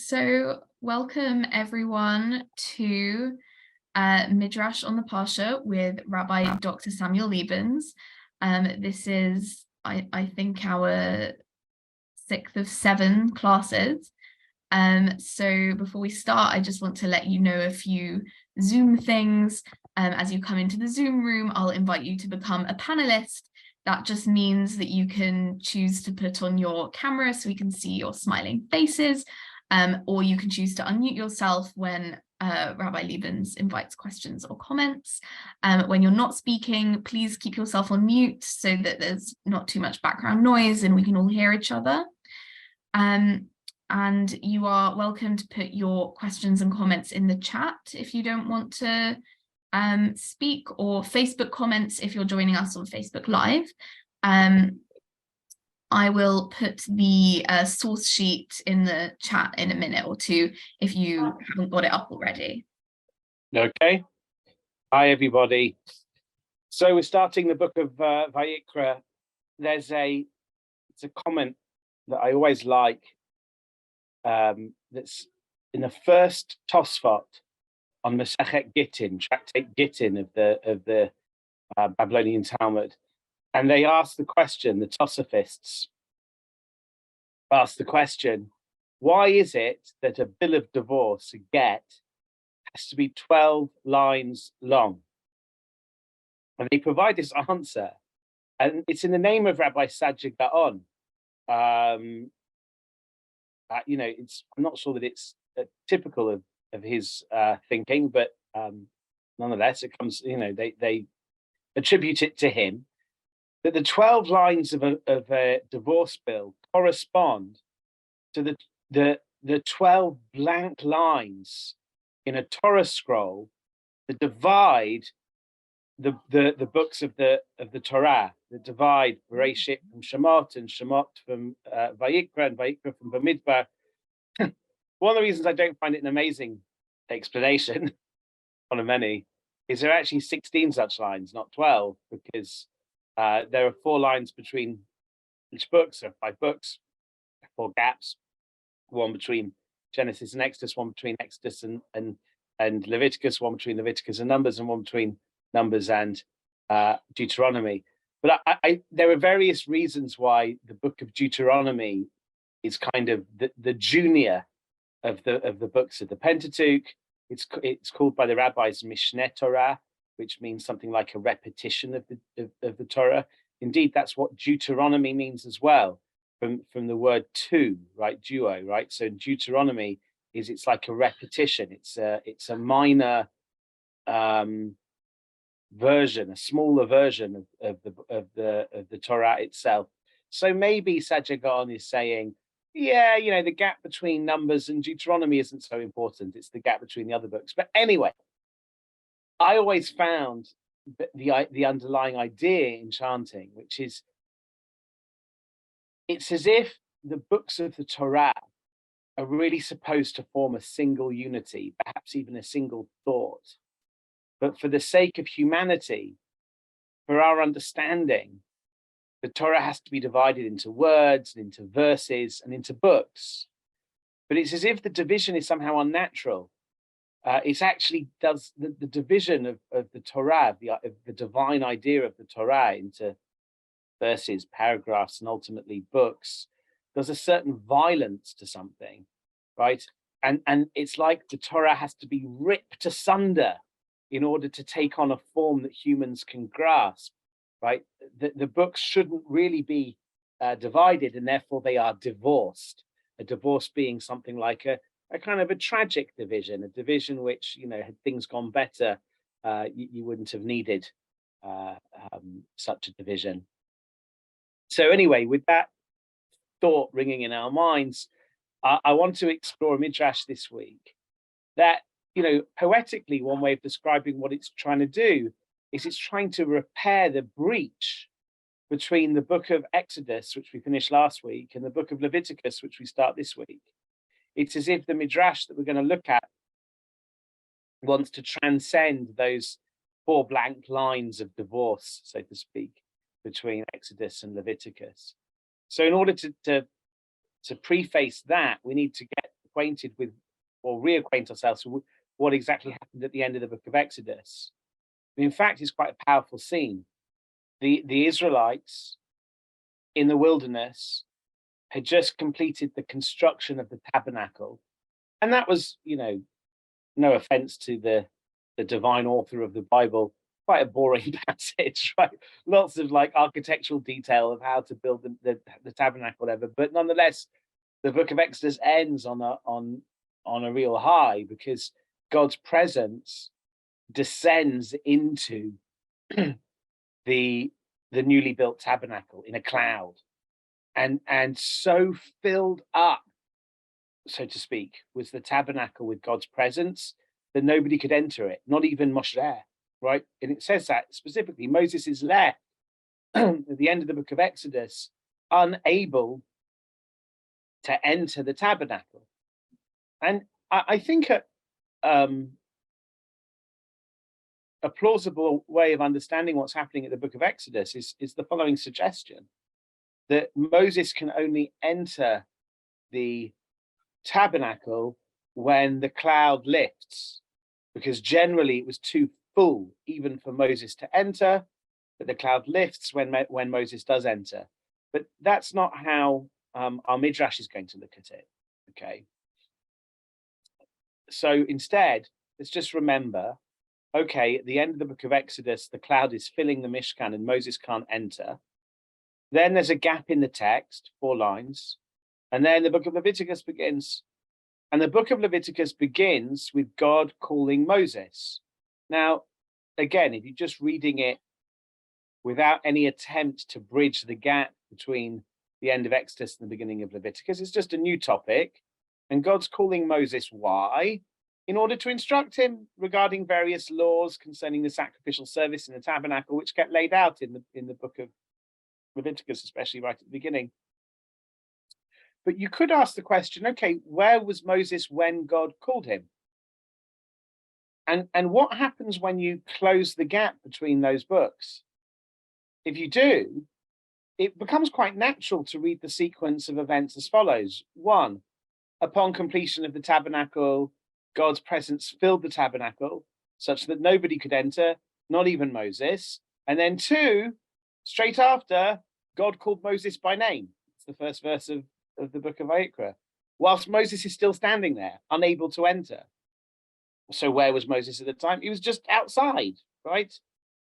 So welcome everyone to Midrash on the Parashah with Rabbi Dr. Samuel Lebens. This is, I think, our 6th of 7 classes. So before we start, I just want to let you know a few Zoom things. As you come into the Zoom room, I'll invite you to become a panelist. That just means that you can choose to put on your camera so we can see your smiling faces, or you can choose to unmute yourself when Rabbi Lebens invites questions or comments. When you're not speaking, please keep yourself on mute so that there's not too much background noise and we can all hear each other. And you are welcome to put your questions and comments in the chat if you don't want to speak, or Facebook comments if you're joining us on Facebook Live. I will put the source sheet in the chat in a minute or two if you haven't got it up already. Okay. Hi, everybody. So we're starting the book of Vayikra. It's a comment that I always like. That's in the first Tosfot on Masechet Gittin, Tractate Gittin of the Babylonian Talmud, and they ask the question. The Tosafists ask the question: why is it that a bill of divorce, a get, has to be 12 lines long? And they provide this answer, and it's in the name of Rabbi Sadia Gaon. I'm not sure that it's typical of his thinking, but nonetheless, it comes. They attribute it to him that the 12 lines of a divorce bill correspond to the 12 blank lines in a Torah scroll that divide the books of the Torah, that divide Bereshit from Shemot and Shemot from Vayikra and Vayikra from Bamidbar. One of the reasons I don't find it an amazing explanation, one of many, is there are actually 16 such lines, not 12, because there are 4 lines between each book, so 5 books, 4 gaps, one between Genesis and Exodus, one between Exodus and Leviticus, one between Leviticus and Numbers, and one between Numbers and Deuteronomy. But there are various reasons why the book of Deuteronomy is kind of the junior of the books of the Pentateuch. It's called by the rabbis Mishneh Torah, which means something like a repetition of the Torah. Indeed, that's what Deuteronomy means as well, from the word two, right? Duo, right? So Deuteronomy it's like a repetition. It's a minor version, a smaller version of the Torah itself. So maybe Sadia Gaon is saying, yeah, the gap between Numbers and Deuteronomy isn't so important. It's the gap between the other books. But anyway, I always found the underlying idea in chanting, which is, it's as if the books of the Torah are really supposed to form a single unity, perhaps even a single thought. But for the sake of humanity, for our understanding, the Torah has to be divided into words and into verses and into books. But it's as if the division is somehow unnatural. It actually does the division of the Torah, the divine idea of the Torah, into verses, paragraphs, and ultimately books. There's a certain violence to something, right? And it's like the Torah has to be ripped asunder in order to take on a form that humans can grasp, right? The books shouldn't really be divided, and therefore they are divorced. A divorce being something like a kind of a tragic division, a division which, had things gone better, you wouldn't have needed such a division. So anyway, with that thought ringing in our minds, I want to explore a Midrash this week that, poetically, one way of describing what it's trying to do is it's trying to repair the breach between the book of Exodus, which we finished last week, and the book of Leviticus, which we start this week. It's as if the Midrash that we're going to look at wants to transcend those 4 blank lines of divorce, so to speak, between Exodus and Leviticus. So in order to preface that, we need to get the acquainted with, or reacquaint ourselves with what exactly happened at the end of the book of Exodus. In fact, it's quite a powerful scene. The Israelites in the wilderness had just completed the construction of the tabernacle. And that was, no offense to the divine author of the Bible, quite a boring passage, right? Lots of like architectural detail of how to build the tabernacle, whatever. But nonetheless, the book of Exodus ends on a real high, because God's presence descends into the newly built tabernacle in a cloud, and so filled up, so to speak, was the tabernacle with God's presence that nobody could enter it, not even Moshe, right? And it says that specifically. Moses is left at the end of the book of Exodus unable to enter the tabernacle. And I think a plausible way of understanding what's happening at the book of Exodus is the following suggestion: that Moses can only enter the tabernacle when the cloud lifts, because generally it was too full even for Moses to enter, but the cloud lifts when Moses does enter. But that's not how our Midrash is going to look at it, okay? So instead, let's just remember, okay, at the end of the book of Exodus, the cloud is filling the Mishkan and Moses can't enter. Then there's a gap in the text, 4 lines. And then the book of Leviticus begins. And the book of Leviticus begins with God calling Moses. Now, again, if you're just reading it without any attempt to bridge the gap between the end of Exodus and the beginning of Leviticus, it's just a new topic. And God's calling Moses, why? In order to instruct him regarding various laws concerning the sacrificial service in the tabernacle, which get laid out in the book of Leviticus, especially right at the beginning. But you could ask the question, okay, where was Moses when God called him? And what happens when you close the gap between those books? If you do, it becomes quite natural to read the sequence of events as follows. 1, upon completion of the tabernacle, God's presence filled the tabernacle such that nobody could enter, not even Moses. And then 2, straight after, God called Moses by name. It's the first verse of the book of Vayikra, whilst Moses is still standing there, unable to enter. So where was Moses at the time? He was just outside, right?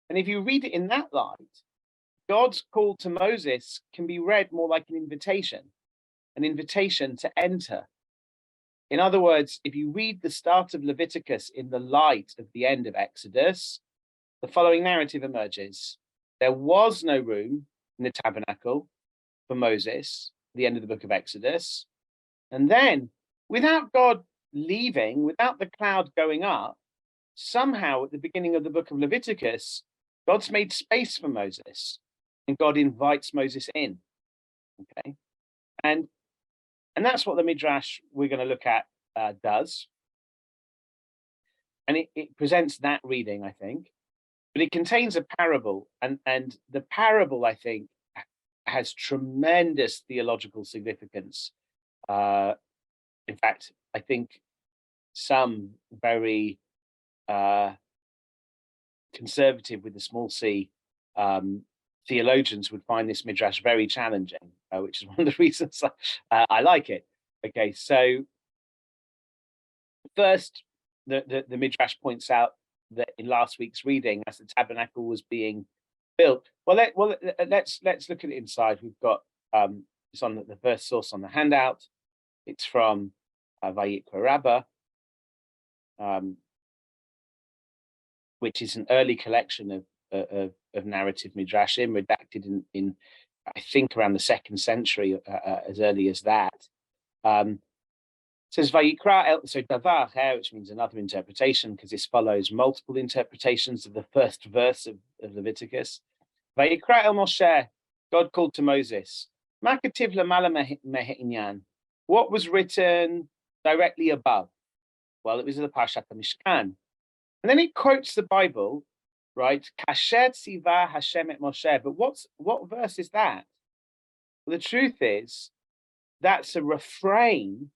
And if you read it in that light, God's call to Moses can be read more like an invitation to enter. In other words, if you read the start of Leviticus in the light of the end of Exodus, the following narrative emerges. There was no room in the tabernacle for Moses at the end of the book of Exodus. And then, without God leaving, without the cloud going up, somehow at the beginning of the book of Leviticus, God's made space for Moses, and God invites Moses in. Okay, and that's what the Midrash we're going to look at does. And it presents that reading, I think, but it contains a parable, and the parable, I think, has tremendous theological significance. In fact, I think some very conservative with the small c theologians would find this Midrash very challenging, which is one of the reasons I like it. Okay, so first, the Midrash points out that in last week's reading, as the tabernacle was being built, let's look at it inside. We've got it's on the first source on the handout. It's from Vayikra Rabbi, which is an early collection of narrative Midrashim, redacted in I think around the 2nd century, as early as that. It says Vayikra, so davar here, which means another interpretation, because this follows multiple interpretations of the first verse of Leviticus. Vayikra el Moshe, God called to Moses. Makativ lamala me'inyan. What was written directly above? Well, it was the Parashah Mishkan. And then it quotes the Bible, right? Kasher tziva Hashem et Moshe. But what verse is that? Well, the truth is, that's a refrain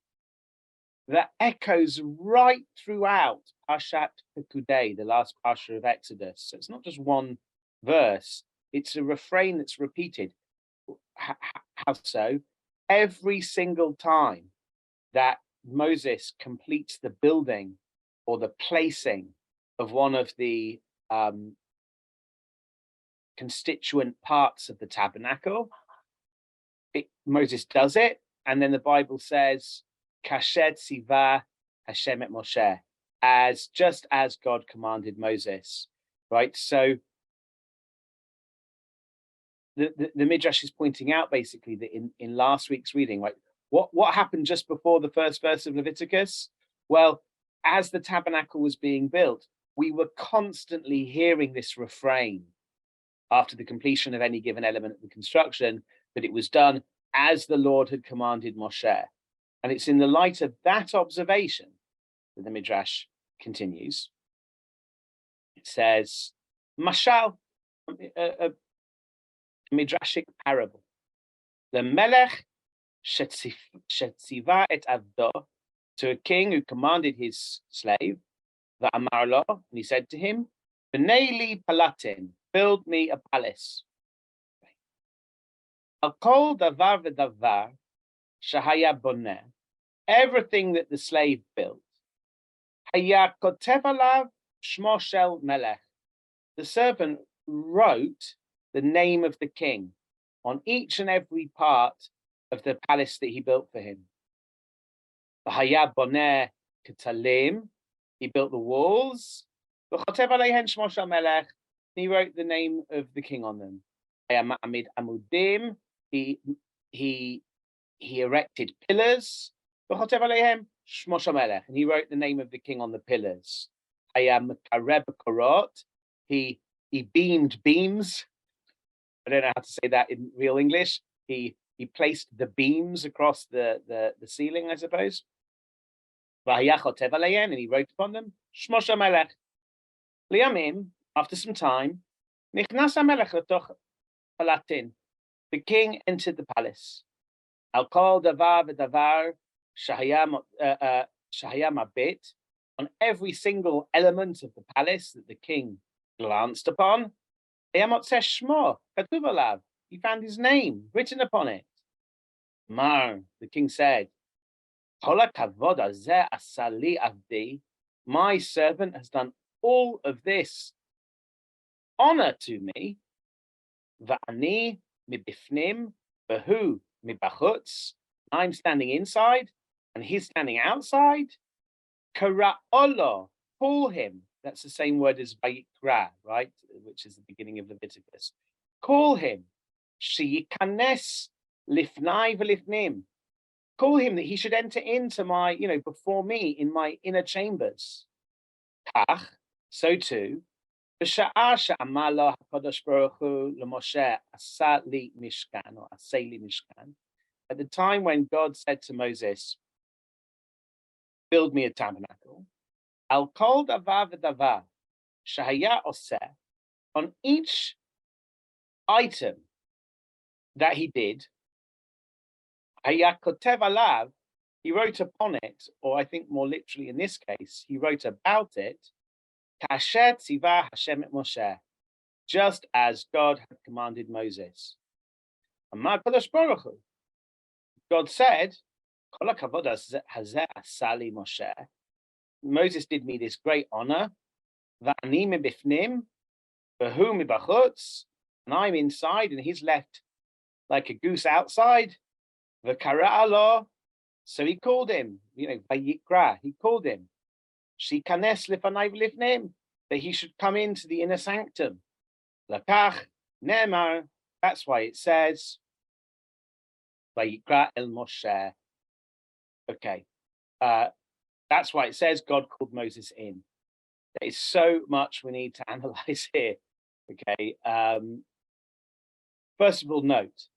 that echoes right throughout Parashat Pekudei, the last Parashah of Exodus. So it's not just one verse, it's a refrain that's repeated. How so? Every single time that Moses completes the building or the placing of one of the constituent parts of the tabernacle, Moses does it, and then the Bible says, Kasher tziva Hashem et Moshe, just as God commanded Moses, right? So the Midrash is pointing out basically that in last week's reading, right, what happened just before the first verse of Leviticus? Well, as the tabernacle was being built, we were constantly hearing this refrain after the completion of any given element of the construction, that it was done as the Lord had commanded Moshe. And it's in the light of that observation that the Midrash continues. It says, Mashal, a Midrashic parable. The Melech Shetziva et Avdo, to a king who commanded his slave, the Amar lo, and he said to him, B'nei li palatin, build me a palace. Al kol davar v'davar shahaya boneh, everything that the slave built, haya kotev alav shmo shel melech, the servant wrote the name of the king on each and every part of the palace that he built for him. Haya boneh ketalim, he built the walls. V'chotev aleihen shmo shel melech, he wrote the name of the king on them. Amid amudim, he erected pillars. And he wrote the name of the king on the pillars. He beamed beams. I don't know how to say that in real English. He placed the beams across the ceiling, I suppose. And he wrote upon them. After some time, the king entered the palace. Al kol davar v'davar shahaya mabit, on every single element of the palace that the king glanced upon, he found his name written upon it. Mar, the king said, my servant has done all of this honor to me. Va'ani mibifnim, v'hu mibachutz, I'm standing inside and he's standing outside. Kara'olo, call him. That's the same word as vayikra, right? Which is the beginning of Leviticus. Call him. Sheyikanes lifnai v'lifnim. Call him that he should enter into my, before me in my inner chambers. Kach, so too, at the time when God said to Moses, build me a tabernacle, al kol davar v'davar shahaya oseh, on each item that he did, haya kotev alav, he wrote upon it, or I think more literally in this case, he wrote about it, Kasher tziva Hashem et Moshe, just as God had commanded Moses. Amar Kadosh Baruch Hu, God said, Kol hakavod hazeh asali Moshe, Moses did me this great honor, va'ani mebifnim, v'hu mibachutz, and I'm inside and he's left like a goose outside. V'kara lo, so he called him, vayikra, he called him. Shikanes lifanai v'lifnim, that he should come into the inner sanctum. Lakach ne'emar, that's why it says, vayikra el Moshe. Okay, that's why it says God called Moses in. There is so much we need to analyze here. Okay, first of all, note,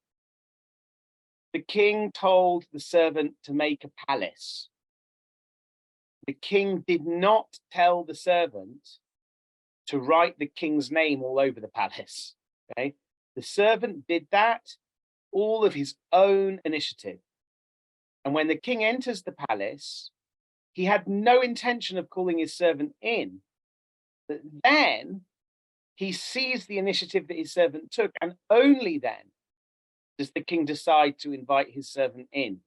the king told the servant to make a palace. The king did not tell the servant to write the king's name all over the palace. Okay, the servant did that all of his own initiative. And when the king enters the palace, he had no intention of calling his servant in. But then he sees the initiative that his servant took, and only then does the king decide to invite his servant in.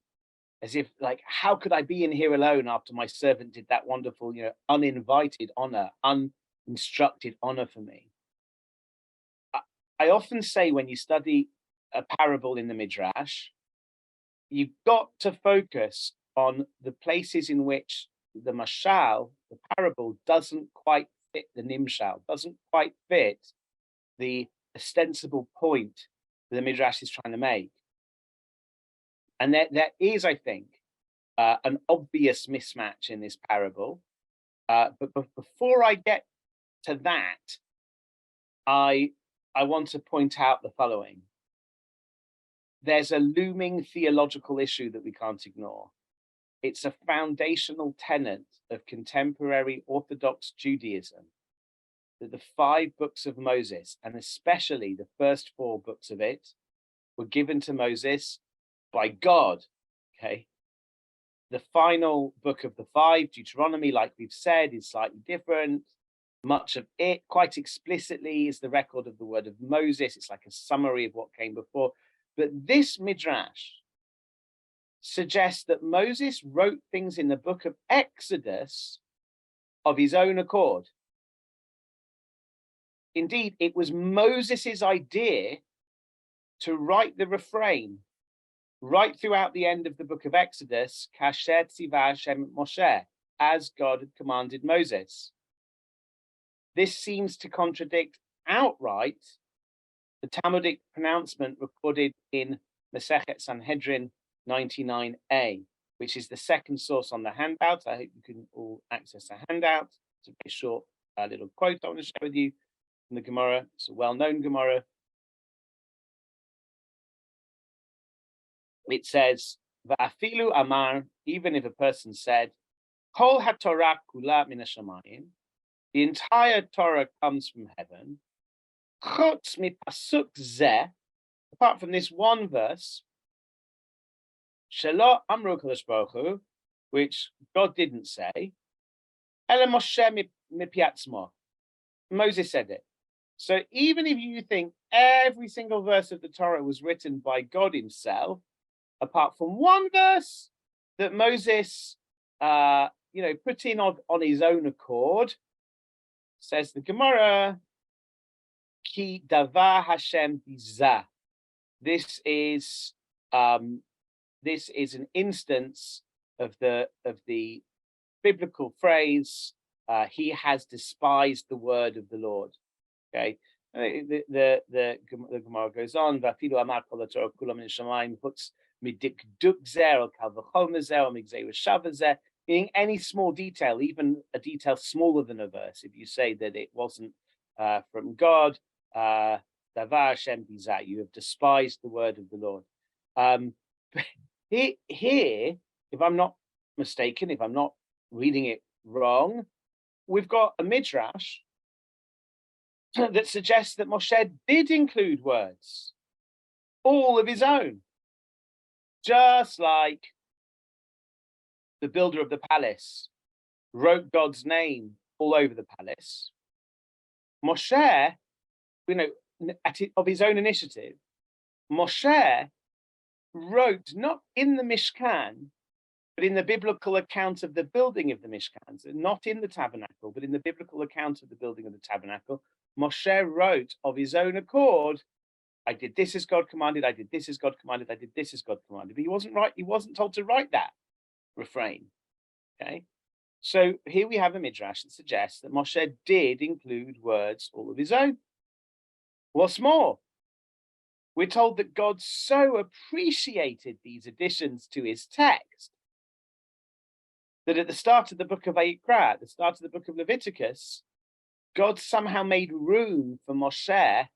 As if, like, how could I be in here alone after my servant did that wonderful, uninvited honor, uninstructed honor for me? I often say when you study a parable in the Midrash, you've got to focus on the places in which the mashal, the parable, doesn't quite fit the nimshal, doesn't quite fit the ostensible point that the Midrash is trying to make. And there is, I think, an obvious mismatch in this parable. But before I get to that, I want to point out the following. There's a looming theological issue that we can't ignore. It's a foundational tenet of contemporary Orthodox Judaism that the 5 books of Moses, and especially the first 4 books of it, were given to Moses by God. Okay. The final book of the 5, Deuteronomy, like we've said, is slightly different. Much of it, quite explicitly, is the record of the word of Moses. It's like a summary of what came before. But this Midrash suggests that Moses wrote things in the book of Exodus of his own accord. Indeed, it was Moses's idea to write the refrain right throughout the end of the book of Exodus, Kasher Tzivah Hashem Moshe, as God had commanded Moses. This seems to contradict outright the Talmudic pronouncement recorded in Masechet Sanhedrin 99a, which is the second source on the handout. I hope you can all access the handout. It's a very short little quote I want to share with you from the Gemara. It's a well-known Gemara. It says, Va'afilu amar, even if a person said, Kol haTorah kula min hashamayim, the entire Torah comes from heaven, chutz mipasuk zeh, apart from this one verse, shelo amru kadosh baruch hu, which God didn't say, ele Moshe mipiatzmo, Moses said it. So even if you think every single verse of the Torah was written by God himself, apart from one verse that Moses, put in on his own accord, says the Gemara, Ki davar Hashem bizah. This is an instance of the biblical phrase, he has despised the word of the Lord. Okay. The Gemara goes on, Vafilu amar kol haTorah kula min hashamayim, puts midikduk zer or kal v'chomer zer or migzei reshava zer, meaning any small detail, even a detail smaller than a verse, if you say that it wasn't from God, davar Hashem bizah, you have despised the word of the Lord. Here, if I'm not mistaken, if I'm not reading it wrong, we've got a Midrash that suggests that Moshe did include words, all of his own, just like the builder of the palace wrote God's name all over the palace. Moshe, of his own initiative, Moshe wrote not in the Mishkan, but in the biblical account of the building of the Mishkan, so not in the tabernacle, but in the biblical account of the building of the tabernacle, Moshe wrote of his own accord, I did this as God commanded, I did this as God commanded, I did this as God commanded. But he wasn't told to write that refrain. Okay. So here we have a Midrash that suggests that Moshe did include words all of his own. What's more, we're told that God so appreciated these additions to his text that at the start of the book of Vayikra, at the start of the book of Leviticus, God somehow made room for Moshe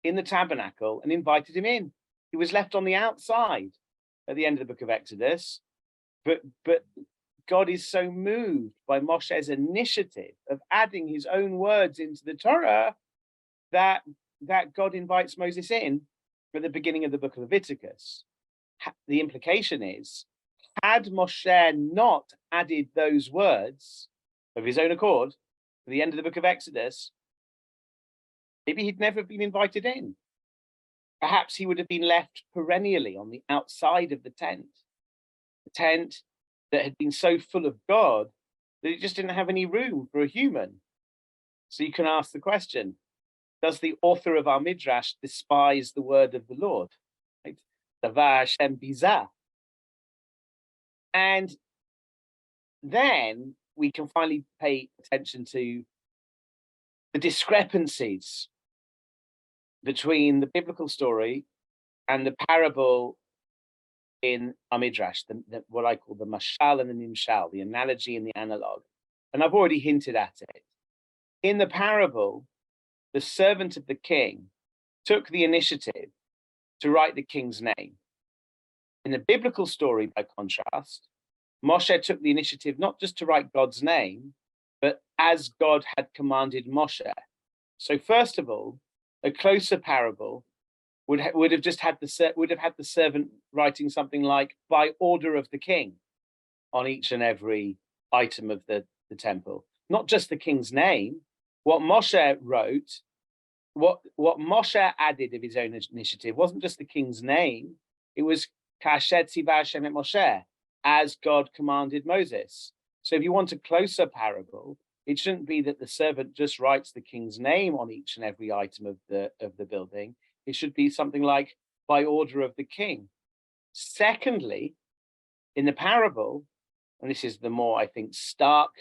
in the tabernacle and invited him in. He was left on the outside at the end of the book of Exodus, but God is so moved by Moshe's initiative of adding his own words into the Torah that God invites Moses in at the beginning of the book of Leviticus. The implication is, had Moshe not added those words of his own accord to the end of the book of Exodus, maybe he'd never been invited in. Perhaps he would have been left perennially on the outside of the tent that had been so full of God that it just didn't have any room for a human. So you can ask the question, does the author of our Midrash despise the word of the Lord? Right? Davar Hashem bizah. And then we can finally pay attention to the discrepancies between the biblical story and the parable in our Midrash, what I call the mashal and the nimshal, the analogy and the analog. And I've already hinted at it. In the parable, the servant of the king took the initiative to write the king's name. In the biblical story, by contrast, Moshe took the initiative not just to write God's name, but as God had commanded Moshe. So first of all, a closer parable would have had the servant writing something like by order of the king on each and every item of the temple, not just the king's name. What Moshe wrote, what Moshe added of his own initiative wasn't just the king's name, it was Kasher Tzivah Hashem et Moshe, as God commanded Moses. So if you want a closer parable, it shouldn't be that the servant just writes the king's name on each and every item of the building. It should be something like by order of the king. Secondly, in the parable, and this is the more, I think, stark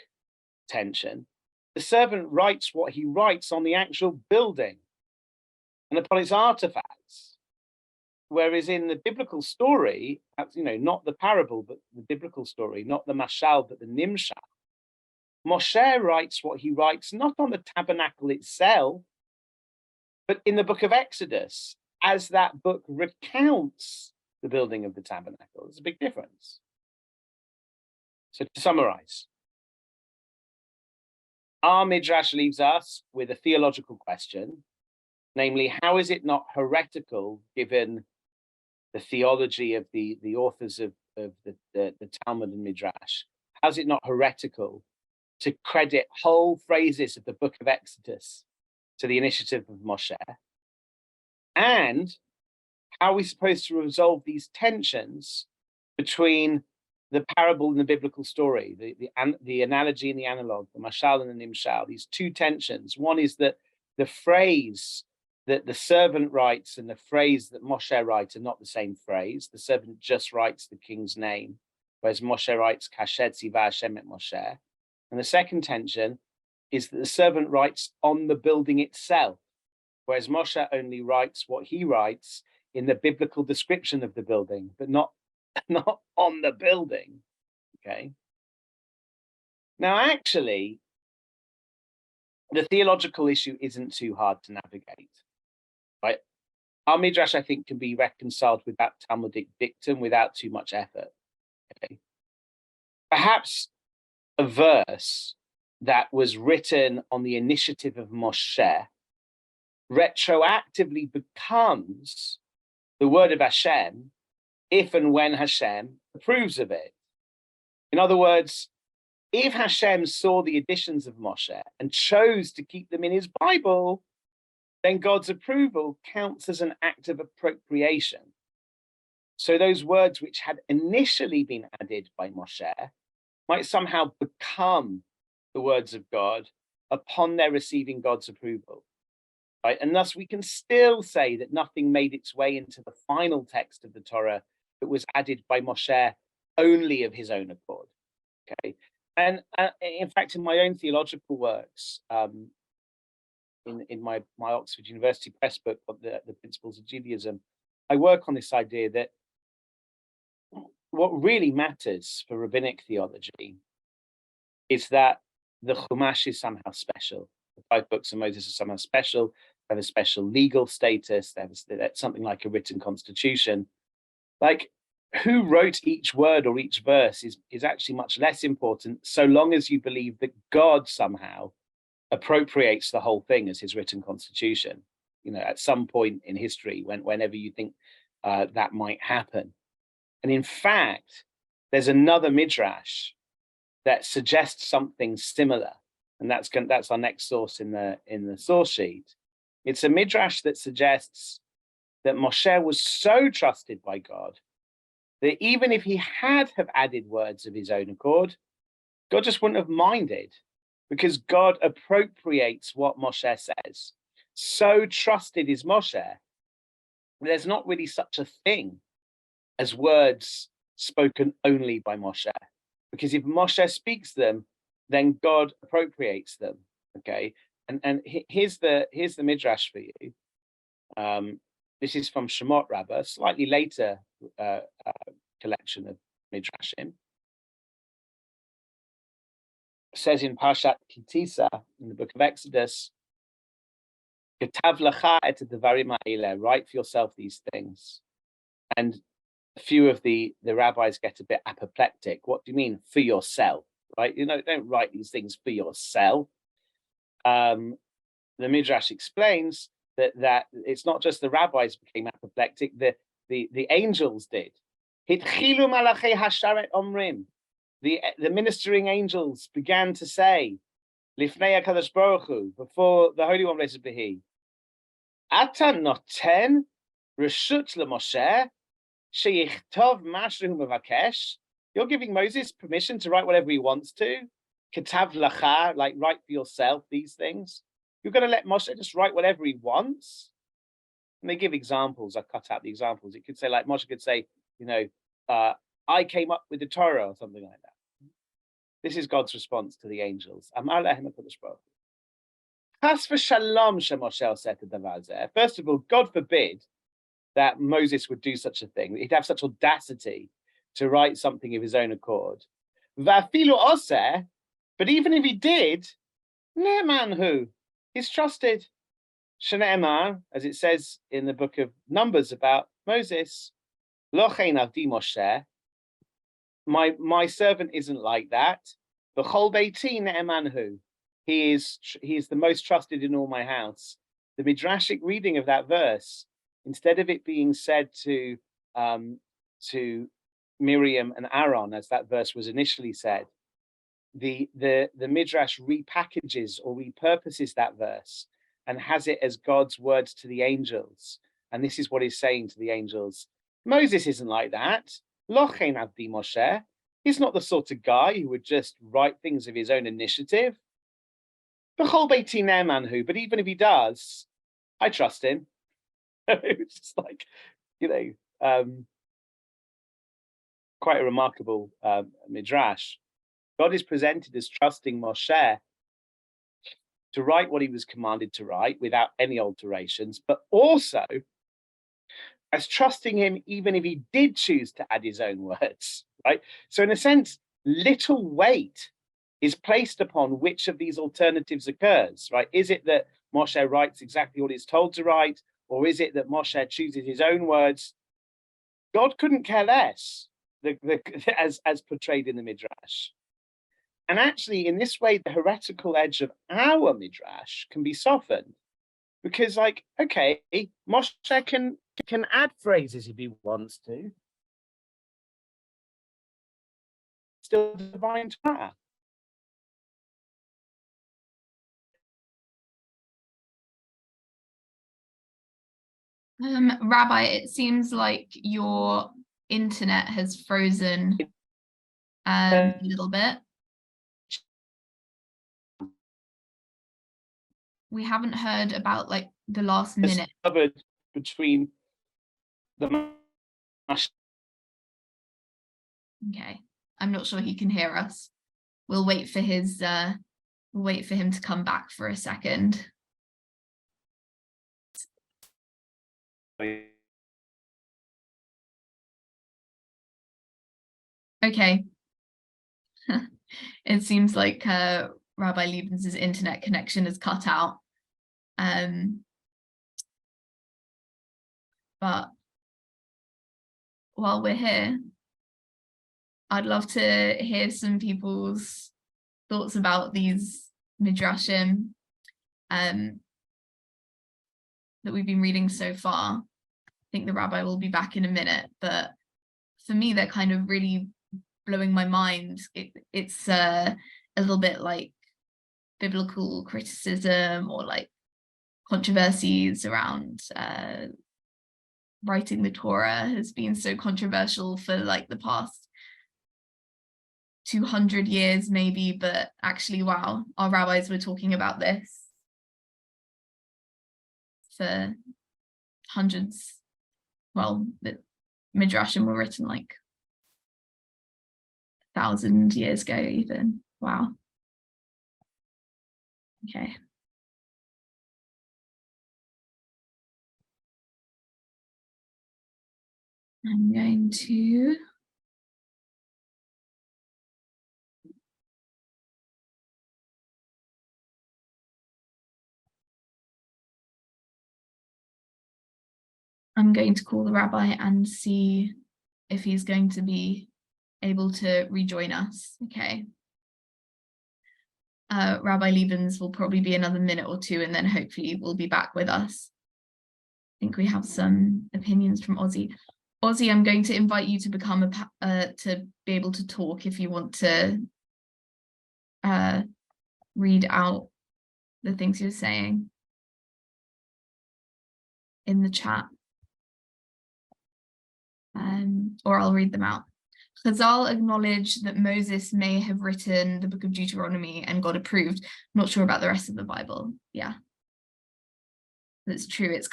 tension, the servant writes what he writes on the actual building and upon its artifacts. Whereas in the biblical story, not the parable, but the biblical story, not the mashal, but the nimshal, Moshe writes what he writes not on the tabernacle itself, but in the book of Exodus, as that book recounts the building of the tabernacle. There's a big difference. So to summarize, our Midrash leaves us with a theological question, namely, how is it not heretical, given the theology of the authors of the Talmud and Midrash? How's it not heretical to credit whole phrases of the book of Exodus to the initiative of Moshe? And how are we supposed to resolve these tensions between the parable and the biblical story, the analogy and the analog, the mashal and the nimshal, these two tensions? One is that the phrase that the servant writes and the phrase that Moshe writes are not the same phrase. The servant just writes the king's name, whereas Moshe writes Kasher Tzivah Hashem et Moshe. And the second tension is that the servant writes on the building itself, whereas Moshe only writes what he writes in the biblical description of the building, but not on the building. Okay. Now, actually, the theological issue isn't too hard to navigate, right? Our Midrash, I think, can be reconciled with that Talmudic dictum without too much effort. Okay. Perhaps a verse that was written on the initiative of Moshe retroactively becomes the word of Hashem if and when Hashem approves of it. In other words, if Hashem saw the additions of Moshe and chose to keep them in his Bible, then God's approval counts as an act of appropriation. So those words which had initially been added by Moshe might somehow become the words of God upon their receiving God's approval. Right? And thus we can still say that nothing made its way into the final text of the Torah that was added by Moshe only of his own accord. Okay. And in fact, in my own theological works, in my Oxford University Press book, the Principles of Judaism, I work on this idea that what really matters for rabbinic theology is that the Chumash is somehow special. The 5 books of Moses are somehow special. They have a special legal status. They have something like a written constitution. Like, who wrote each word or each verse is actually much less important, so long as you believe that God somehow appropriates the whole thing as his written constitution, at some point in history, whenever you think that might happen. And in fact, there's another Midrash that suggests something similar, and that's our next source in the source sheet. It's a Midrash that suggests that Moshe was so trusted by God that even if he had have added words of his own accord, God just wouldn't have minded, because God appropriates what Moshe says. So trusted is Moshe, there's not really such a thing as words spoken only by Moshe, because if Moshe speaks them, then God appropriates them. Okay, and here's the Midrash for you. This is from Shemot Rabbah, slightly later collection of Midrashim. It says in Parashat Kitisa, in the book of Exodus, Ketav lacha et devarim ha'eleh, write for yourself these things. And a few of the rabbis get a bit apoplectic. What do you mean, for yourself? Right? Don't write these things for yourself. The Midrash explains that it's not just the rabbis became apoplectic, the angels did. Hitchilu malachei hasharet omrim. The ministering angels began to say, Lifnei HaKadosh Baruch Hu, before the Holy One, blessed be He, Ata noten reshut leMoshe sheyichtov mashru mevakesh. You're giving Moses permission to write whatever he wants to. Ketav lacha, like write for yourself these things. You're going to let Moshe just write whatever he wants? And they give examples. I cut out the examples. It could say, like Moshe could say, I came up with the Torah or something like that. This is God's response to the angels. Amar lahem HaKadosh Baruch Hu. Chas v'shalom sheMoshe said to Davazeh. First of all, God forbid that Moses would do such a thing. He'd have such audacity to write something of his own accord. V'afilu oseh, but even if he did, ne'eman hu, he's trusted. Shene'emar, as it says in the book of Numbers about Moses, lo chein avdi Moshe, my servant isn't like that. B'chol beiti ne'eman hu, he is the most trusted in all my house. The midrashic reading of that verse, instead of it being said to Miriam and Aaron, as that verse was initially said, the Midrash repackages or repurposes that verse and has it as God's words to the angels. And this is what he's saying to the angels. Moses isn't like that. Lo chein avdi Moshe. He's not the sort of guy who would just write things of his own initiative. B'chol beiti ne'eman hu, but even if he does, I trust him. It's just like, quite a remarkable midrash. God is presented as trusting Moshe to write what he was commanded to write without any alterations, but also as trusting him even if he did choose to add his own words, right? So in a sense, little weight is placed upon which of these alternatives occurs, right? Is it that Moshe writes exactly what he's told to write, or is it that Moshe chooses his own words? God couldn't care less, as portrayed in the Midrash. And actually, in this way, the heretical edge of our Midrash can be softened. Because, okay, Moshe can add phrases if he wants to. Still divine Torah. Rabbi, it seems like your internet has frozen a little bit. We haven't heard about the last minute. Covered between the. Okay, I'm not sure he can hear us. We'll wait for him to come back for a second. Okay. It seems like Rabbi Lebens' internet connection is cut out. But while we're here, I'd love to hear some people's thoughts about these Midrashim that we've been reading so far. I think the Rabbi will be back in a minute, but for me, they're kind of really blowing my mind. It's a little bit like biblical criticism or like controversies around writing the Torah has been so controversial for like the past 200 years maybe, but actually, wow, our rabbis were talking about this for hundreds. Well, the Midrashim were written like 1,000 years ago even. Wow. Okay. I'm going to call the rabbi and see if he's going to be able to rejoin us. Okay. Rabbi Lebens will probably be another minute or two, and then hopefully will be back with us. I think we have some opinions from Ozzy. Ozzy, I'm going to invite you to become to be able to talk if you want to read out the things you're saying in the chat. Or I'll read them out. Chazal acknowledged that Moses may have written the book of Deuteronomy and God approved. I'm not sure about the rest of the Bible. Yeah, that's true. It's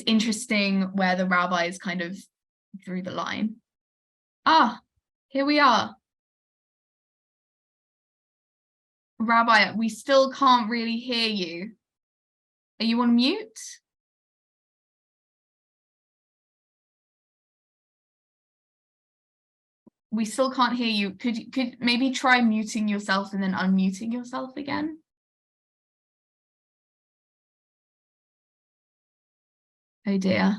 interesting where the rabbis kind of drew the line. Ah, here we are. Rabbi, we still can't really hear you. Are you on mute? We still can't hear you. Could maybe try muting yourself and then unmuting yourself again? Oh dear.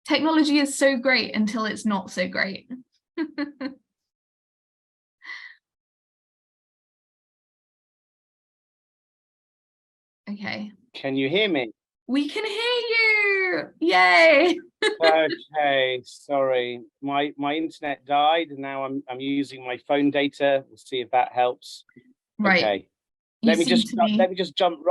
Technology is so great until it's not so great. Okay. Can you hear me? We can hear you. Yay. Okay, sorry. My internet died and now I'm using my phone data. We'll see if that helps. Right. Okay. Let me just jump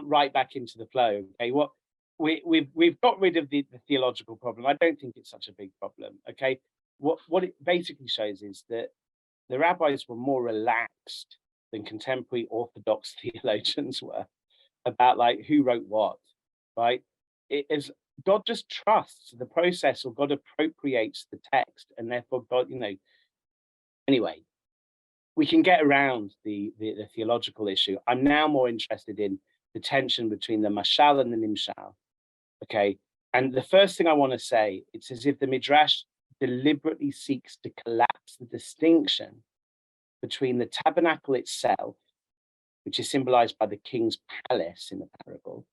right back into the flow. Okay. What we've got rid of the theological problem. I don't think it's such a big problem. Okay. What it basically shows is that the rabbis were more relaxed than contemporary Orthodox theologians were about like who wrote what, right? It is God just trusts the process, or God appropriates the text, and therefore God, anyway, we can get around the theological issue. I'm now more interested in the tension between the mashal and the nimshal. Okay. And the first thing I want to say, it's as if the Midrash deliberately seeks to collapse the distinction between the tabernacle itself, which is symbolized by the king's palace in the parable,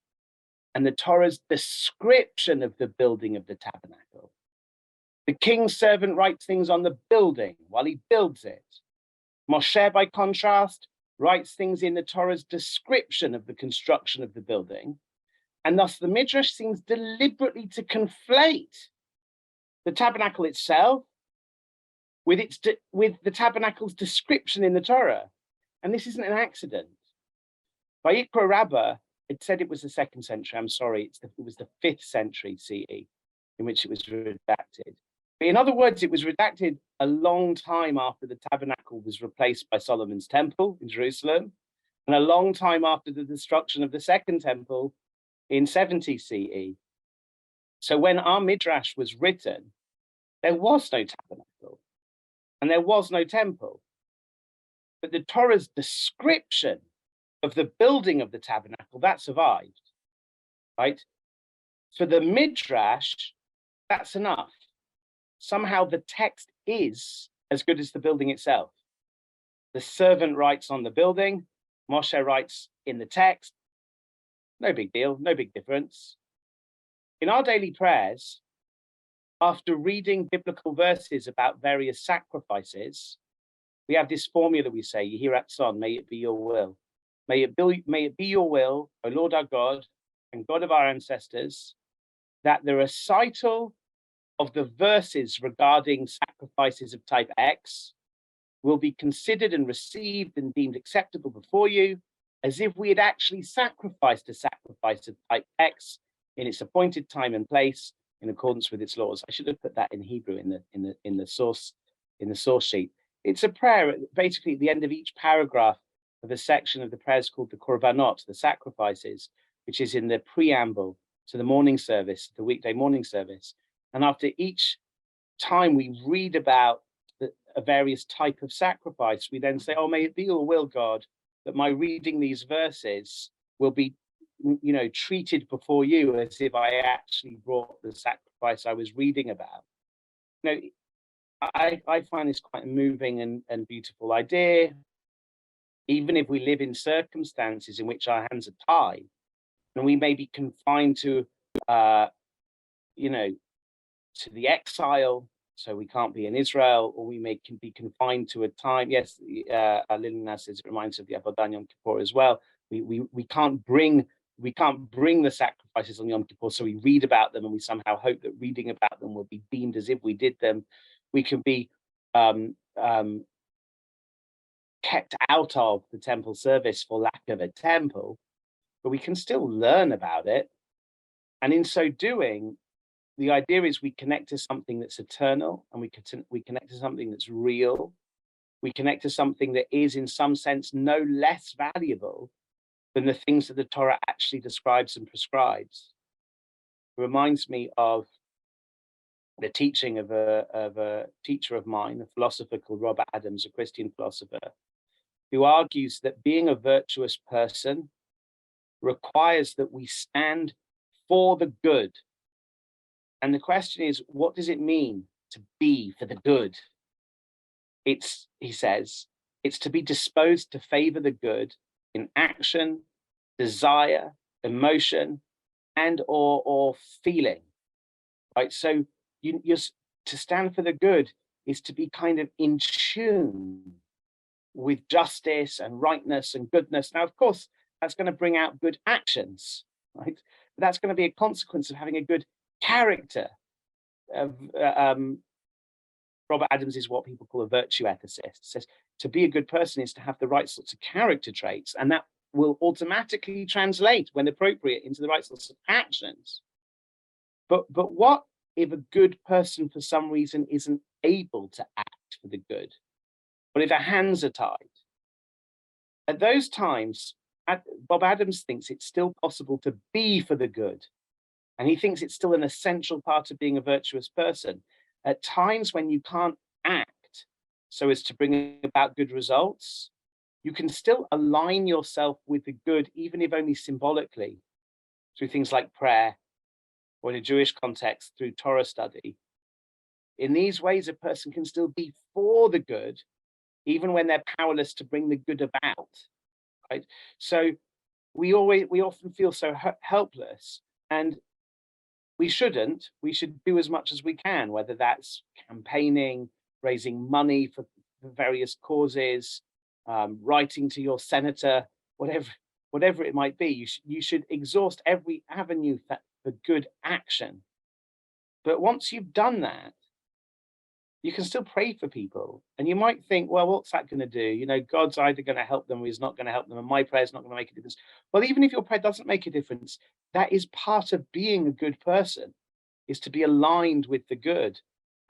and the Torah's description of the building of the tabernacle. The king's servant writes things on the building while he builds it. Moshe, by contrast, writes things in the Torah's description of the construction of the building, and thus the Midrash seems deliberately to conflate the tabernacle itself with the tabernacle's description in the Torah. And this isn't an accident. Vayikra Rabbah, it said it was the 2nd century. I'm sorry, it was the 5th century CE in which it was redacted. But in other words, it was redacted a long time after the tabernacle was replaced by Solomon's temple in Jerusalem, and a long time after the destruction of the 2nd temple in 70 CE. So when our Midrash was written, there was no tabernacle and there was no temple. But the Torah's description of the building of the tabernacle, that survived, right? For the Midrash, that's enough. Somehow the text is as good as the building itself. The servant writes on the building, Moshe writes in the text. No big deal, no big difference. In our daily prayers, after reading biblical verses about various sacrifices, we have this formula we say, you hear at son, may it be your will. May it be your will, O Lord our God and God of our ancestors, that the recital of the verses regarding sacrifices of type X will be considered and received and deemed acceptable before you, as if we had actually sacrificed a sacrifice of type X in its appointed time and place in accordance with its laws. I should have put that in Hebrew in the source sheet. It's a prayer basically at the end of each paragraph of a section of the prayers called the korbanot, the sacrifices, which is in the preamble to the morning service, the weekday morning service. And after each time we read about a various type of sacrifice, we then say, oh, may it be your will, God, that my reading these verses will be, treated before you as if I actually brought the sacrifice I was reading about. I find this quite a moving and beautiful idea. Even if we live in circumstances in which our hands are tied, and we may be confined to, to the exile, so we can't be in Israel, or we can be confined to a time. Yes, Lilina says it reminds us of the Avodah Yom Kippur as well. We can't bring the sacrifices on Yom Kippur, so we read about them and we somehow hope that reading about them will be deemed as if we did them. We can be kept out of the temple service for lack of a temple, but we can still learn about it. And in so doing, the idea is we connect to something that's eternal, and we connect to something that's real. We connect to something that is, in some sense, no less valuable than the things that the Torah actually describes and prescribes. It reminds me of the teaching of a teacher of mine, a philosopher called Rabbi Adams, a Christian philosopher, who argues that being a virtuous person requires that we stand for the good. And the question is, what does it mean to be for the good? He says, it's to be disposed to favor the good in action, desire, emotion, and or feeling, right? So you're to stand for the good is to be kind of in tune with justice and rightness and goodness. Now, of course, that's going to bring out good actions, right? But that's going to be a consequence of having a good character. Robert Adams is what people call a virtue ethicist. Says to be a good person is to have the right sorts of character traits, and that will automatically translate, when appropriate, into the right sorts of actions. But what if a good person for some reason isn't able to act for the good? What if their hands are tied? At those times, Bob Adams thinks it's still possible to be for the good. And he thinks it's still an essential part of being a virtuous person. At times when you can't act so as to bring about good results, you can still align yourself with the good, even if only symbolically, through things like prayer, or in a Jewish context, through Torah study. In these ways, a person can still be for the good, even when they're powerless to bring the good about, right? So we often feel so helpless, and we should do as much as we can, whether that's campaigning, raising money for various causes, writing to your senator, whatever it might be. You should exhaust every avenue for good action. But once you've done that, you can still pray for people. And you might think, well, what's that going to do? God's either going to help them or he's not going to help them, and my prayer is not going to make a difference. Well, even if your prayer doesn't make a difference, that is part of being a good person, is to be aligned with the good.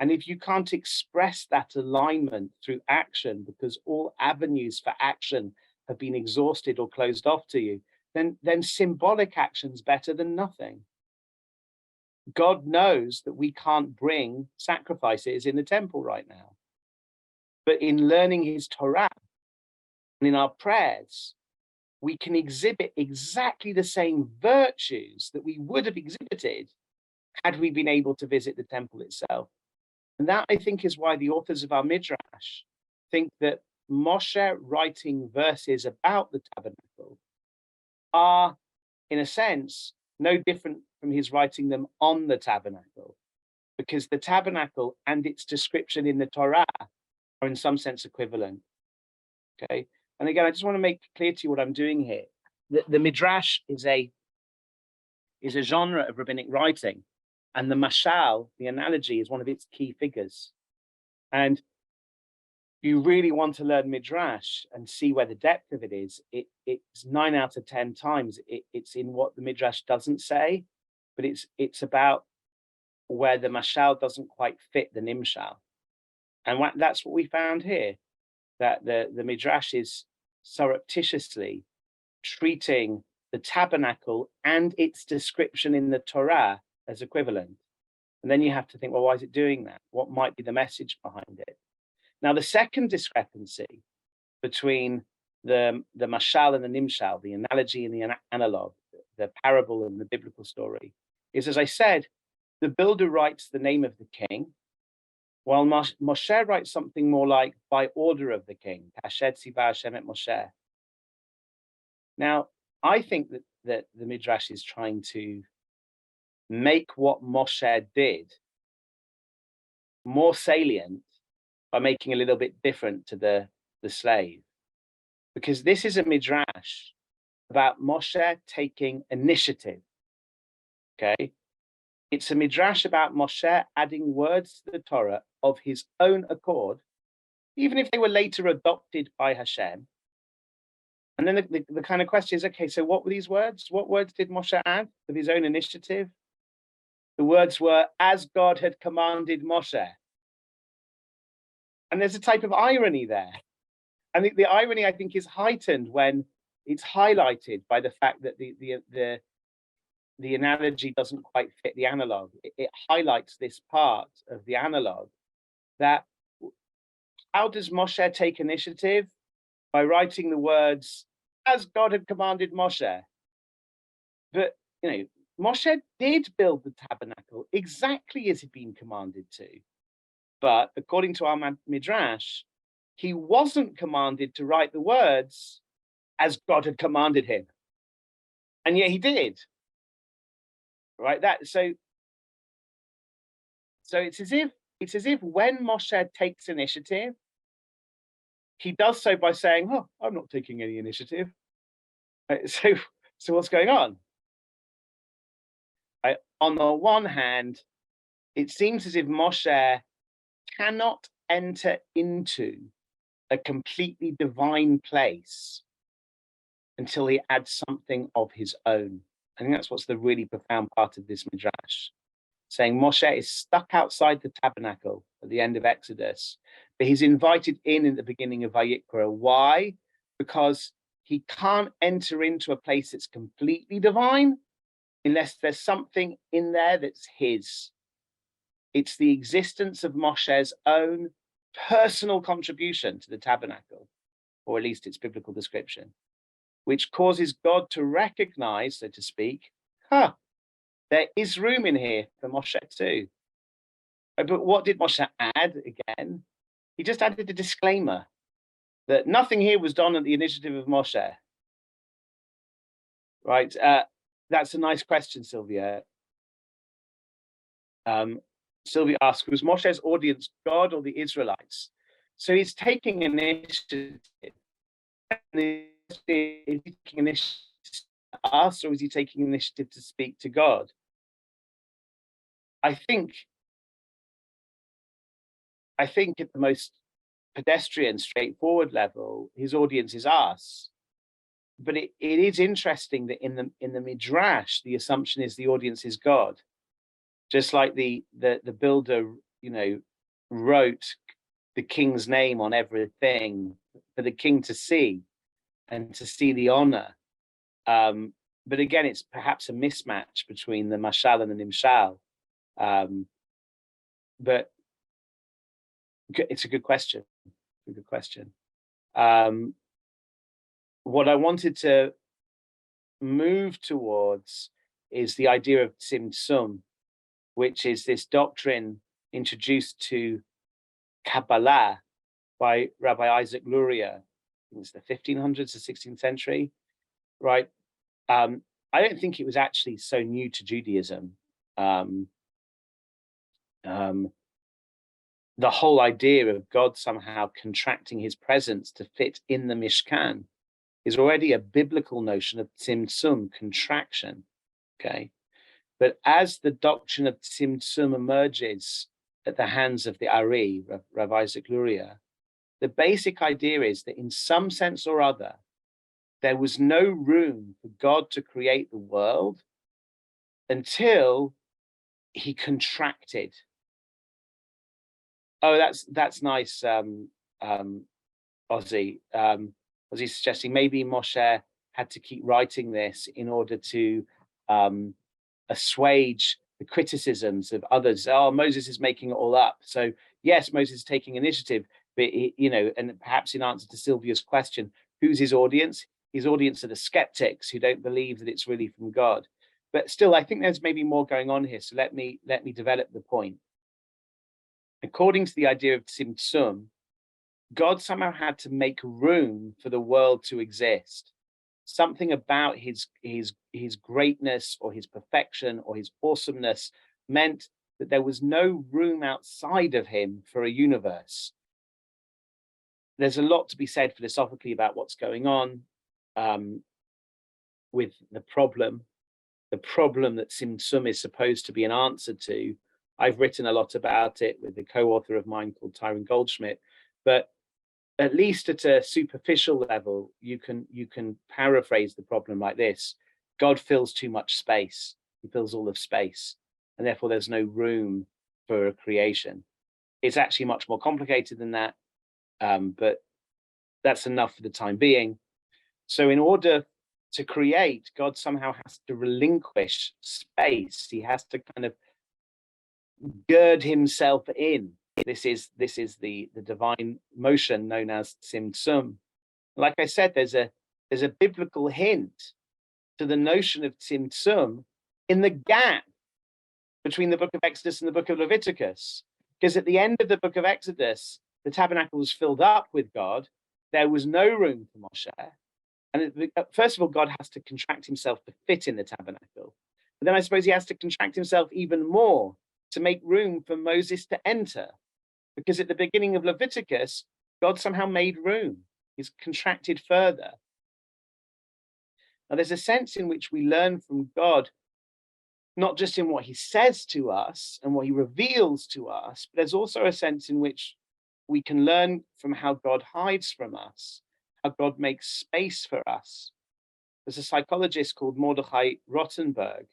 And if you can't express that alignment through action, because all avenues for action have been exhausted or closed off to you, then symbolic action's better than nothing. God knows that we can't bring sacrifices in the temple right now. But in learning his Torah and in our prayers, we can exhibit exactly the same virtues that we would have exhibited had we been able to visit the temple itself. And that, I think, is why the authors of our Midrash think that Moshe writing verses about the tabernacle are, in a sense, no different from his writing them on the tabernacle, because the tabernacle and its description in the Torah are in some sense equivalent. Okay, and again, I just want to make clear to you what I'm doing here. The Midrash is a genre of rabbinic writing, and the mashal, the analogy, is one of its key figures. And you really want to learn Midrash and see where the depth of it is, it's 9 out of 10 times it's in what the Midrash doesn't say, but it's about where the mashal doesn't quite fit the nimshal. And that's what we found here, that the Midrash is surreptitiously treating the tabernacle and its description in the Torah as equivalent. And then you have to think, well, why is it doing that? What might be the message behind it? Now, the second discrepancy between the mashal and the nimshal, the analogy and the analog, the parable and the biblical story, is, as I said, the builder writes the name of the king, while Moshe writes something more like by order of the king, Kasher tzivah Hashem et Moshe. Now, I think that the Midrash is trying to make what Moshe did more salient by making a little bit different to the slave. Because this is a Midrash about Moshe taking initiative, okay? It's a Midrash about Moshe adding words to the Torah of his own accord, even if they were later adopted by Hashem. And then the kind of question is, okay, so what were these words? What words did Moshe add of his own initiative? The words were, as God had commanded Moshe. And there's a type of irony there. And the irony, I think, is heightened when it's highlighted by the fact that the analogy doesn't quite fit the analog. It highlights this part of the analog, that how does Moshe take initiative? By writing the words, as God had commanded Moshe. But, Moshe did build the tabernacle exactly as he'd been commanded to. But according to our Midrash, he wasn't commanded to write the words as God had commanded him. And yet he did. Right? So it's as if when Moshe takes initiative, he does so by saying, "Oh, I'm not taking any initiative." So what's going on? On the one hand, it seems as if Moshe cannot enter into a completely divine place until he adds something of his own. I think that's what's the really profound part of this Midrash, saying Moshe is stuck outside the tabernacle at the end of Exodus, but he's invited in the beginning of Vayikra. Why? Because he can't enter into a place that's completely divine unless there's something in there that's his. It's the existence of Moshe's own personal contribution to the tabernacle, or at least its biblical description, which causes God to recognize, so to speak, there is room in here for Moshe too. But what did Moshe add again? He just added a disclaimer that nothing here was done at the initiative of Moshe. Right? That's a nice question, Sylvia. Sylvia asks, was Moshe's audience God or the Israelites? So he's taking initiative. Is he taking initiative to us, or is he taking initiative to speak to God? I think at the most pedestrian, straightforward level, his audience is us. But it is interesting that in the Midrash, the assumption is the audience is God. Just like the builder, wrote the king's name on everything for the king to see and to see the honor. But again, it's perhaps a mismatch between the mashal and the nimshal. But it's a good question. What I wanted to move towards is the idea of tzimtzum, which is this doctrine introduced to Kabbalah by Rabbi Isaac Luria. I think it's the 1500s, the 16th century, right? I don't think it was actually so new to Judaism. the whole idea of God somehow contracting his presence to fit in the Mishkan is already a biblical notion of tzimtzum, contraction, okay? But as the doctrine of tzimtzum emerges at the hands of the Ari, Rav Isaac Luria, the basic idea is that in some sense or other, there was no room for God to create the world until he contracted. Oh, that's nice, Ozzy. Ozzy's suggesting maybe Moshe had to keep writing this in order to assuage the criticisms of others. Oh, Moses is making it all up. So yes, Moses is taking initiative, but and perhaps in answer to Sylvia's question, who's his audience? His audience are the skeptics who don't believe that it's really from God. But still, I think there's maybe more going on here. So let me develop the point. According to the idea of tzimtzum, God somehow had to make room for the world to exist. Something about his greatness or his perfection or his awesomeness meant that there was no room outside of him for a universe. There's a lot to be said philosophically about what's going on with the problem that tzimtzum is supposed to be an answer to. I've written a lot about it with a co-author of mine called Tyrone Goldschmidt, but at least at a superficial level, you can paraphrase the problem like this: God fills too much space. He fills all of space, and therefore there's no room for a creation. It's actually much more complicated than that, but that's enough for the time being. So in order to create, God somehow has to relinquish space. He has to kind of gird himself in. This is the divine motion known as tzimtzum. Like I said, there's a biblical hint to the notion of tzimtzum in the gap between the book of Exodus and the book of Leviticus. Because at the end of the book of Exodus, the tabernacle was filled up with God. There was no room for Moshe. And first of all, God has to contract himself to fit in the tabernacle. But then I suppose he has to contract himself even more to make room for Moses to enter. Because at the beginning of Leviticus, God somehow made room. He's contracted further. Now, there's a sense in which we learn from God, not just in what he says to us and what he reveals to us, but there's also a sense in which we can learn from how God hides from us, how God makes space for us. There's a psychologist called Mordechai Rothenberg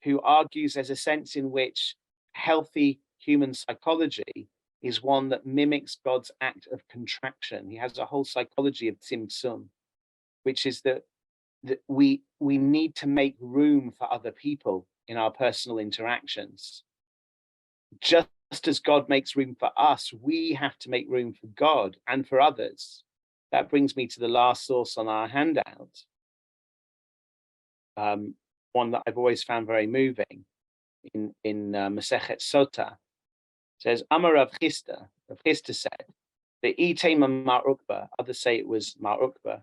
who argues there's a sense in which healthy human psychology is one that mimics God's act of contraction. He has a whole psychology of tzimtzum, which is that we need to make room for other people in our personal interactions. Just as God makes room for us, we have to make room for God and for others. That brings me to the last source on our handout, one that I've always found very moving in Masechet Sota. It says, Amar Rav Chisda. Rav Chisda said, the Itema Mar Ukba, others say it was Mar Ukba,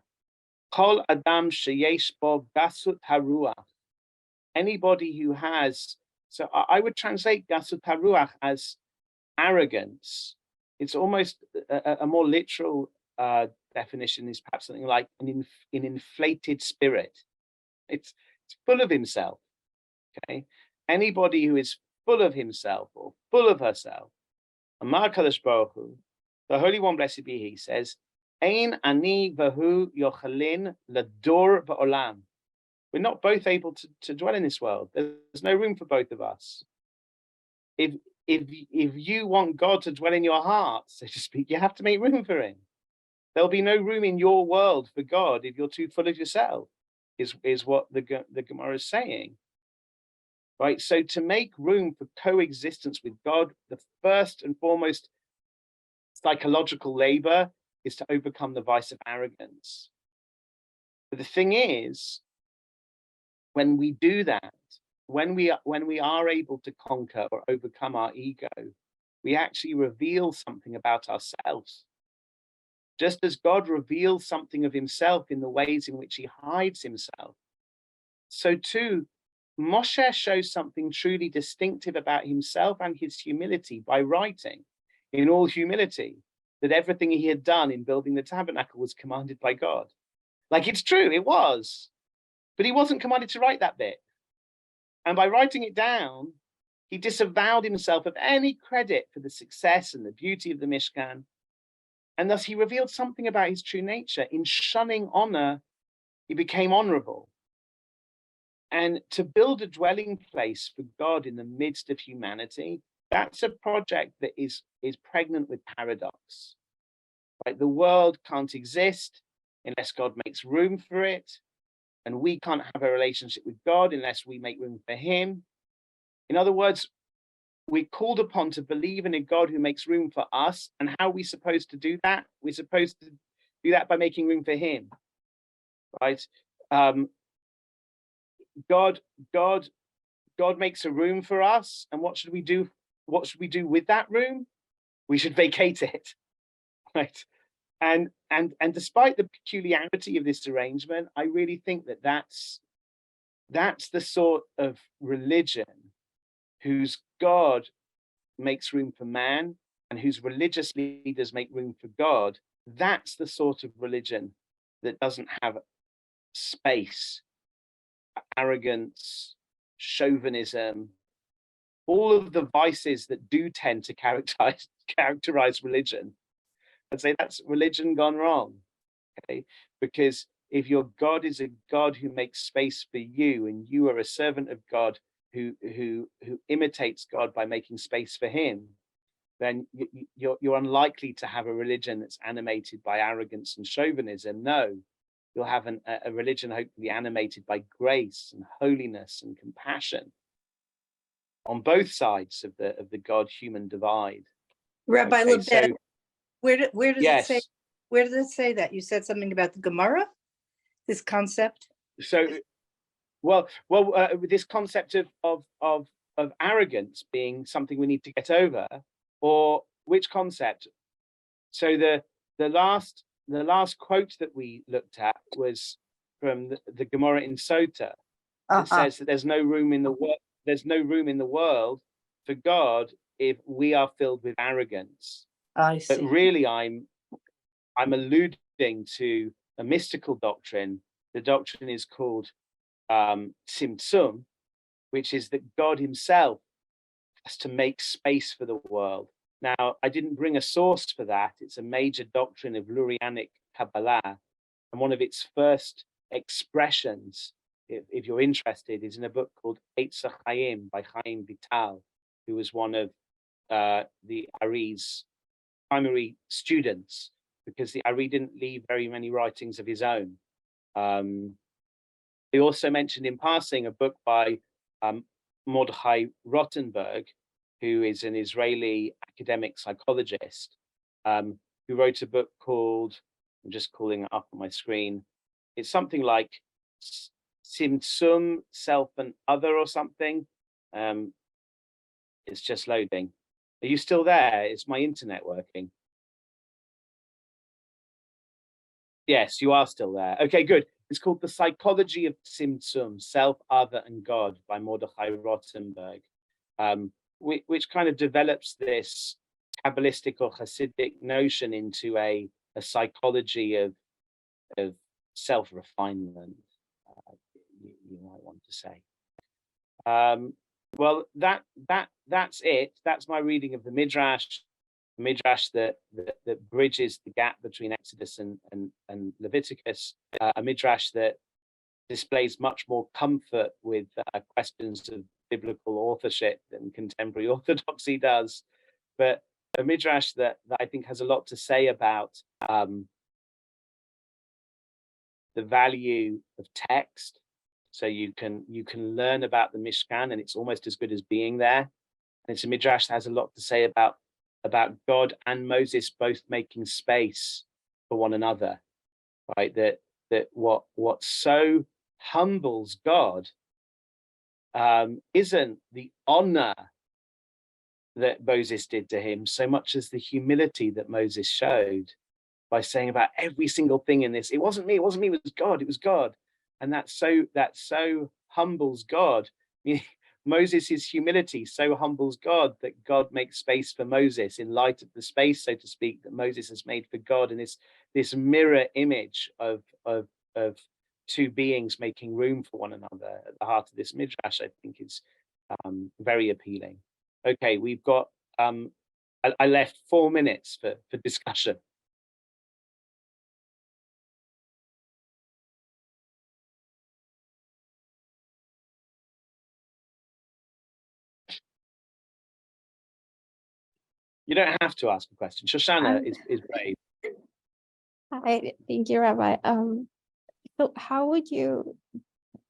Kol Adam Sheyesh Bo Gasut Haruach. Anybody who has, so I would translate Gasut Haruach as arrogance. It's almost a more literal definition is perhaps something like an inflated spirit. It's full of himself. Okay, anybody who is full of himself or full of herself. Amar Kadosh Baruch Hu, the Holy One, blessed be He, says, Ein ani v'hu yochalin lador ba'olam. We're not both able to dwell in this world. There's no room for both of us. If you want God to dwell in your heart, so to speak, you have to make room for him. There'll be no room in your world for God if you're too full of yourself, is what the Gemara is saying. Right? So to make room for coexistence with God, the first and foremost psychological labor is to overcome the vice of arrogance. But the thing is, when we do that, when we are able to conquer or overcome our ego, we actually reveal something about ourselves. Just as God reveals something of himself in the ways in which he hides himself, so too, Moshe shows something truly distinctive about himself and his humility by writing. in all humility, that everything he had done in building the tabernacle was commanded by God. Like, it's true, it was, but he wasn't commanded to write that bit. And by writing it down, he disavowed himself of any credit for the success and the beauty of the Mishkan. And thus he revealed something about his true nature. In shunning honor, he became honorable. And to build a dwelling place for God in the midst of humanity, that's a project that is pregnant with paradox. Right? The world can't exist unless God makes room for it. And we can't have a relationship with God unless we make room for him. In other words, we're called upon to believe in a God who makes room for us. And how are we supposed to do that? We're supposed to do that by making room for him, right? God makes a room for us. And what should we do? What should we do with that room? We should vacate it, right? And despite the peculiarity of this arrangement, I really think that that's the sort of religion whose God makes room for man and whose religious leaders make room for God. That's the sort of religion that doesn't have space, arrogance, chauvinism, all of the vices that do tend to characterize religion. I'd say that's religion gone wrong, okay? Because if your God is a God who makes space for you, and you are a servant of God who imitates God by making space for him, then you're unlikely to have a religion that's animated by arrogance and chauvinism. No, you'll have a religion hopefully animated by grace and holiness and compassion on both sides of the God-human divide. Rabbi Okay, Lebens, so where does yes. it say? Where does it say that? You said something about the Gemara, this concept. So, this concept of arrogance being something we need to get over, or which concept? So the last quote that we looked at was from the Gemara in Sota. It says that there's no room in the world. There's no room in the world for God if we are filled with arrogance. I see. But really, I'm alluding to a mystical doctrine. The doctrine is called Tzimtzum, which is that God himself has to make space for the world. Now, I didn't bring a source for that. It's a major doctrine of Lurianic Kabbalah, and one of its first expressions, if you're interested, is in a book called Eitz HaChaim by Chaim Vital, who was one of the Ari's primary students, because the Ari didn't leave very many writings of his own. He also mentioned in passing a book by Mordechai Rothenberg, who is an Israeli academic psychologist, who wrote a book called, I'm just calling it up on my screen, it's something like Tzimtzum, Self and Other or something. It's just loading. Are you still there? Is my internet working? Yes, you are still there. Okay, good. It's called The Psychology of Tzimtzum, Self, Other, and God by Mordechai Rothenberg, which kind of develops this Kabbalistic or Hasidic notion into a psychology of self-refinement, you might want to say. Well, that's it. That's my reading of the Midrash. Midrash that bridges the gap between Exodus and Leviticus, a Midrash that displays much more comfort with questions of biblical authorship than contemporary orthodoxy does, but a Midrash that I think has a lot to say about the value of text. So you can learn about the Mishkan, and it's almost as good as being there. And it's a Midrash that has a lot to say about God and Moses both making space for one another, right? That what so humbles God isn't the honor that Moses did to him so much as the humility that Moses showed by saying about every single thing in this, it wasn't me, it was God, and that so humbles God. I mean, Moses' humility so humbles God that God makes space for Moses in light of the space, so to speak, that Moses has made for God. And this mirror image of two beings making room for one another at the heart of this Midrash, I think is very appealing. Okay, we've got, I left 4 minutes for discussion. You don't have to ask a question. Shoshana is brave. Hi, thank you, Rabbi. So how would you,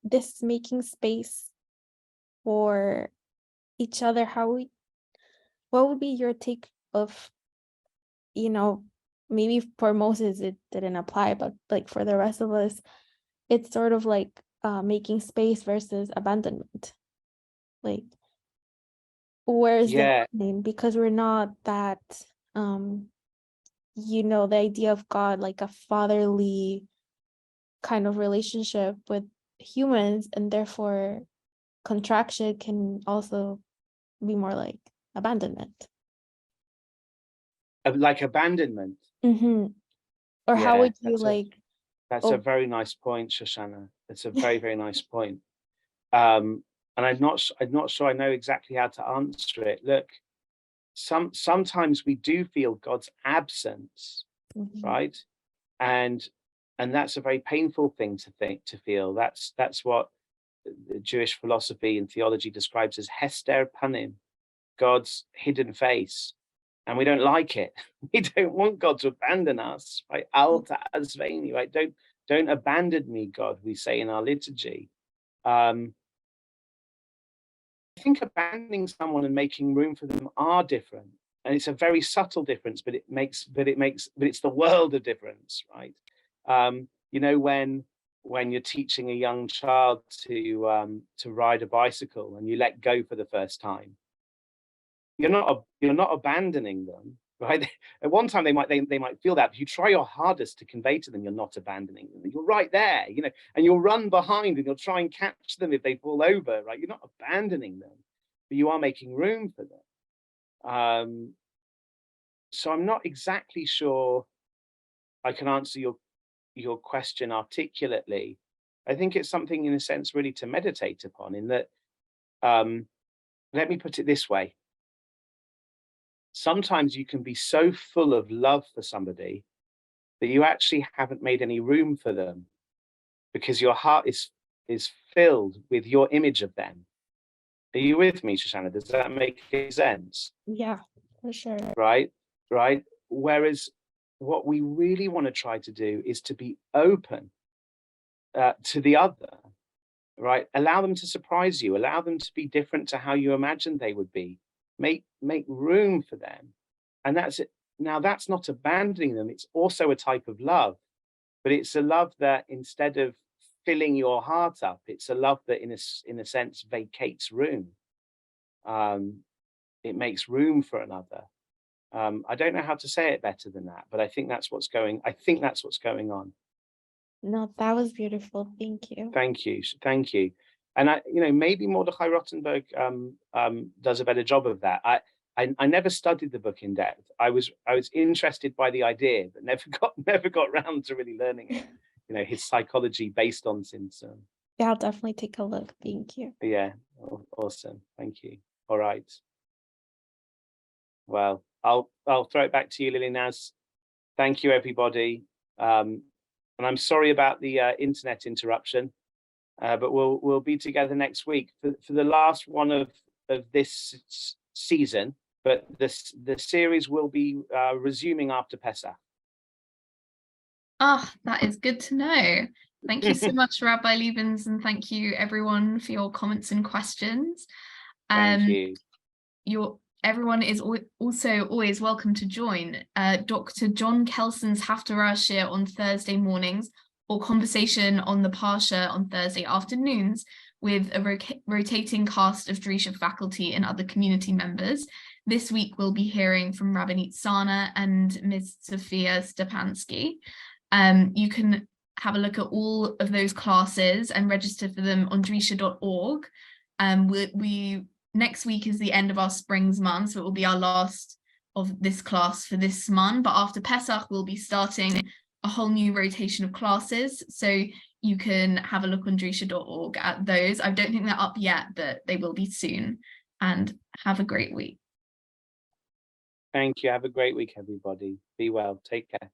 this making space for each other, what would be your take of, maybe for Moses it didn't apply, but like for the rest of us, it's sort of like making space versus abandonment. Like, where's the line? Because we're not that, the idea of God, like a fatherly kind of relationship with humans, and therefore contraction can also be more like abandonment. Like abandonment. Mm-hmm. Or how would you That's a very nice point, Shoshana. It's a very, very nice point. And I'm not sure I know exactly how to answer it. Look, sometimes we do feel God's absence, right? And that's a very painful thing to feel. That's what the Jewish philosophy and theology describes as hester panim, God's hidden face. And we don't like it. We don't want God to abandon us, right? Al ta'azveini, right? Don't abandon me, God, we say in our liturgy. I think abandoning someone and making room for them are different. And it's a very subtle difference, but it's the world of difference, right? When you're teaching a young child to ride a bicycle and you let go for the first time, you're not abandoning them, right? At one time they might feel that, but you try your hardest to convey to them you're not abandoning them. You're right there, and you'll run behind and you'll try and catch them if they fall over, right? You're not abandoning them, but you are making room for them. So I'm not exactly sure I can answer your question articulately. I think it's something in a sense really to meditate upon, in that, let me put it this way. Sometimes you can be so full of love for somebody that you actually haven't made any room for them because your heart is filled with your image of them. Are you with me, Shoshana? Does that make sense? Yeah, for sure. Right. Whereas what we really want to try to do is to be open to the other, right? Allow them to surprise you. Allow them to be different to how you imagined they would be. Make room for them. And that's it. Now, that's not abandoning them. It's also a type of love, but it's a love that instead of filling your heart up, it's a love that in a sense vacates room. It makes room for another. I don't know how to say it better than that, but I think that's what's going on. No, that was beautiful. Thank you. Thank you. And maybe Mordechai Rottenberg does a better job of that. I never studied the book in depth. I was interested by the idea, but never got round to really learning it. His psychology based on Tzimtzum. Yeah, I'll definitely take a look. Thank you. Yeah, awesome. Thank you. All right. Well, I'll throw it back to you, Lily Naz. Thank you, everybody. And I'm sorry about the internet interruption. But we'll be together next week for the last one of this season. But the series will be resuming after Pesach. That is good to know. Thank you so much, Rabbi Lebens, and thank you everyone for your comments and questions. Thank you. Everyone is also always welcome to join Dr. John Kelson's Haftarah on Thursday mornings, or conversation on the Parashah on Thursday afternoons with a rotating cast of Drisha faculty and other community members. This week we'll be hearing from Rabbi Sana and Ms. Sophia Stepansky. You can have a look at all of those classes and register for them on drisha.org. we next week is the end of our Springs month, so it will be our last of this class for this month. But after Pesach, we'll be starting a whole new rotation of classes. So you can have a look on drisha.org at those. I don't think they're up yet, but they will be soon. And have a great week. Thank you. Have a great week, everybody. Be well. Take care.